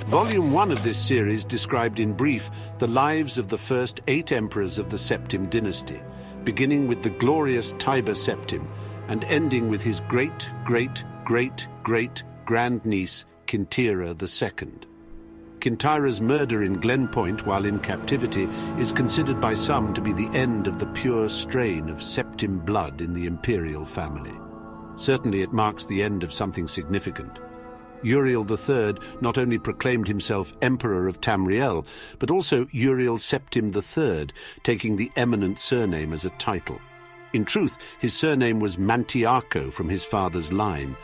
Volume 1 of this series described in brief the lives of the first 8 emperors of the Septim dynasty, beginning with the glorious Tiber Septim and ending with his great-great-great-great-grandniece Kintyra II. Kintyra's murder in Glenpoint while in captivity is considered by some to be the end of the pure strain of Septim blood in the Imperial family. Certainly it marks the end of something significant. Uriel III not only proclaimed himself Emperor of Tamriel, but also Uriel Septim III, taking the eminent surname as a title. In truth, his surname was Mantiarco from his father's line.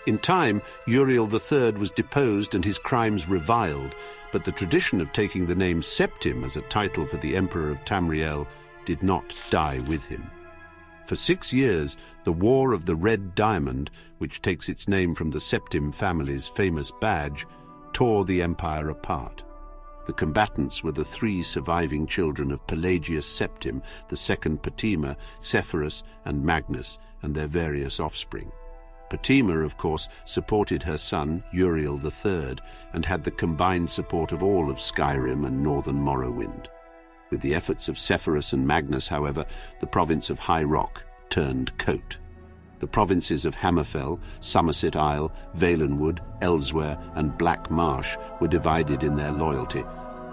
In time, Uriel III was deposed and his crimes reviled, but the tradition of taking the name Septim as a title for the Emperor of Tamriel did not die with him. For 6 years, the War of the Red Diamond, which takes its name from the Septim family's famous badge, tore the empire apart. The combatants were the 3 surviving children of Pelagius Septim, the second Potema, Sepphoris, and Magnus, and their various offspring. Potema, of course, supported her son, Uriel III, and had the combined support of all of Skyrim and northern Morrowind. With the efforts of Sepphoris and Magnus, however, the province of High Rock turned coat. The provinces of Hammerfell, Somerset Isle, Valenwood, Elsewhere, and Black Marsh were divided in their loyalty,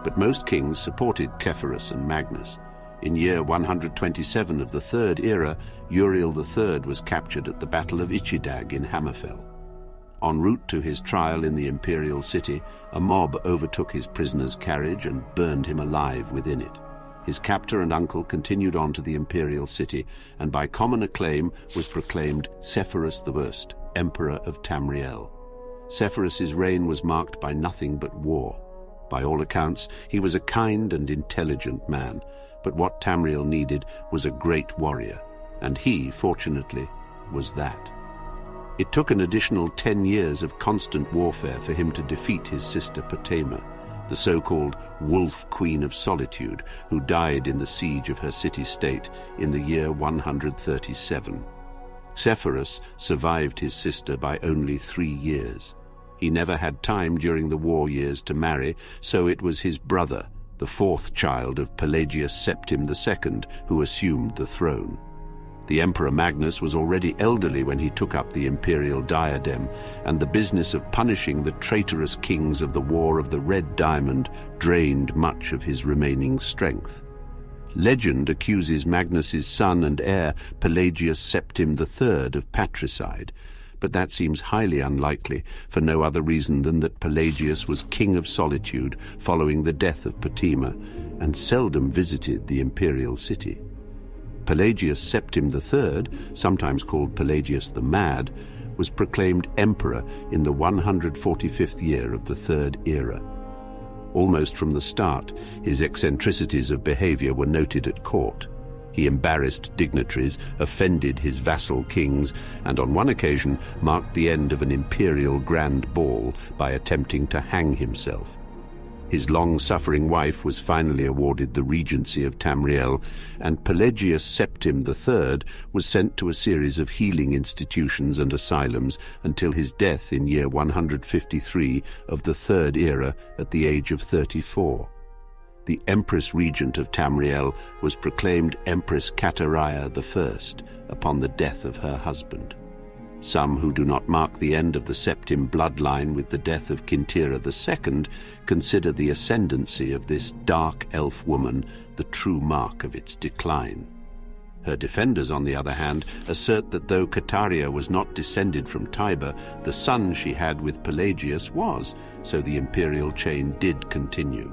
but most kings supported Sepphoris and Magnus. In year 127 of the Third Era, Uriel III was captured at the Battle of Ichidag in Hammerfell. En route to his trial in the Imperial city, a mob overtook his prisoner's carriage and burned him alive within it. His captor and uncle continued on to the Imperial city, and by common acclaim was proclaimed Sepphoris I, Emperor of Tamriel. Sepphoris's reign was marked by nothing but war. By all accounts, he was a kind and intelligent man, but what Tamriel needed was a great warrior, and he, fortunately, was that. It took an additional 10 years of constant warfare for him to defeat his sister Potema, the so-called Wolf Queen of Solitude, who died in the siege of her city-state in the year 137. Sepphoris survived his sister by only 3 years. He never had time during the war years to marry, so it was his brother, the 4th child of Pelagius Septim II, who assumed the throne. The Emperor Magnus was already elderly when he took up the imperial diadem, and the business of punishing the traitorous kings of the War of the Red Diamond drained much of his remaining strength. Legend accuses Magnus's son and heir, Pelagius Septim III, of patricide, but that seems highly unlikely for no other reason than that Pelagius was king of Solitude following the death of Potema, and seldom visited the imperial city. Pelagius Septim III, sometimes called Pelagius the Mad, was proclaimed emperor in the 145th year of the Third Era. Almost from the start, his eccentricities of behavior were noted at court. He embarrassed dignitaries, offended his vassal kings, and on one occasion marked the end of an imperial grand ball by attempting to hang himself. His long-suffering wife was finally awarded the regency of Tamriel, and Pelagius Septim III was sent to a series of healing institutions and asylums until his death in year 153 of the Third Era at the age of 34. The Empress Regent of Tamriel was proclaimed Empress Katariah I upon the death of her husband. Some who do not mark the end of the Septim bloodline with the death of Kintyra II consider the ascendancy of this dark elf woman the true mark of its decline. Her defenders, on the other hand, assert that though Katariah was not descended from Tiber, the son she had with Pelagius was, so the imperial chain did continue.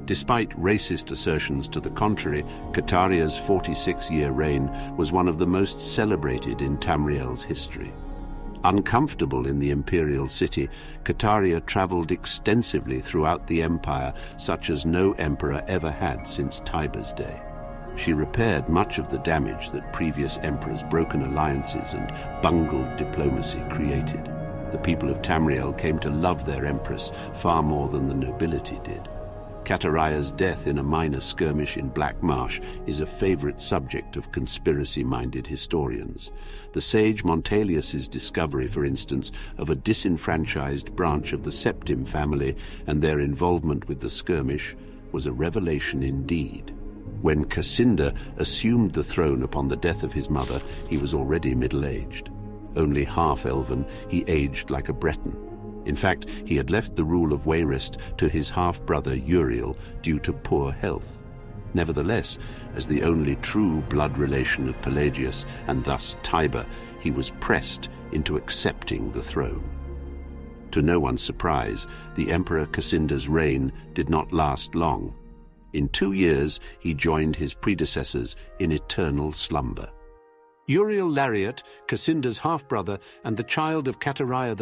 Despite racist assertions to the contrary, Katariah's 46-year reign was one of the most celebrated in Tamriel's history. Uncomfortable in the imperial city, Katariah traveled extensively throughout the empire, such as no emperor ever had since Tiber's day. She repaired much of the damage that previous emperors' broken alliances and bungled diplomacy created. The people of Tamriel came to love their empress far more than the nobility did. Katariah's death in a minor skirmish in Black Marsh is a favorite subject of conspiracy-minded historians. The sage Montelius's discovery, for instance, of a disenfranchised branch of the Septim family and their involvement with the skirmish was a revelation indeed. When Cassynder assumed the throne upon the death of his mother, he was already middle-aged. Only half-elven, he aged like a Breton. In fact, he had left the rule of Wayrest to his half-brother Uriel due to poor health. Nevertheless, as the only true blood relation of Pelagius, and thus Tiber, he was pressed into accepting the throne. To no one's surprise, the Emperor Cassynder's reign did not last long. In 2 years, he joined his predecessors in eternal slumber. Uriel Lariat, Cassynder's half-brother and the child of Katariah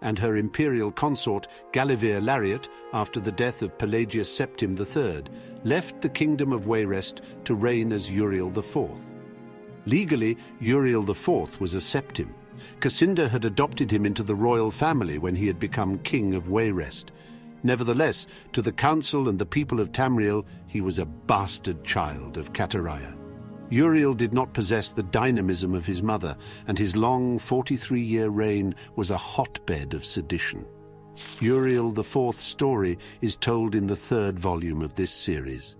I and her imperial consort Gallivere Lariat after the death of Pelagius Septim III, left the kingdom of Wayrest to reign as Uriel IV. Legally, Uriel IV was a Septim. Cassynder had adopted him into the royal family when he had become king of Wayrest. Nevertheless, to the council and the people of Tamriel, he was a bastard child of Katariah. Uriel did not possess the dynamism of his mother, and his long 43-year reign was a hotbed of sedition. Uriel IV's story is told in the 3rd volume of this series.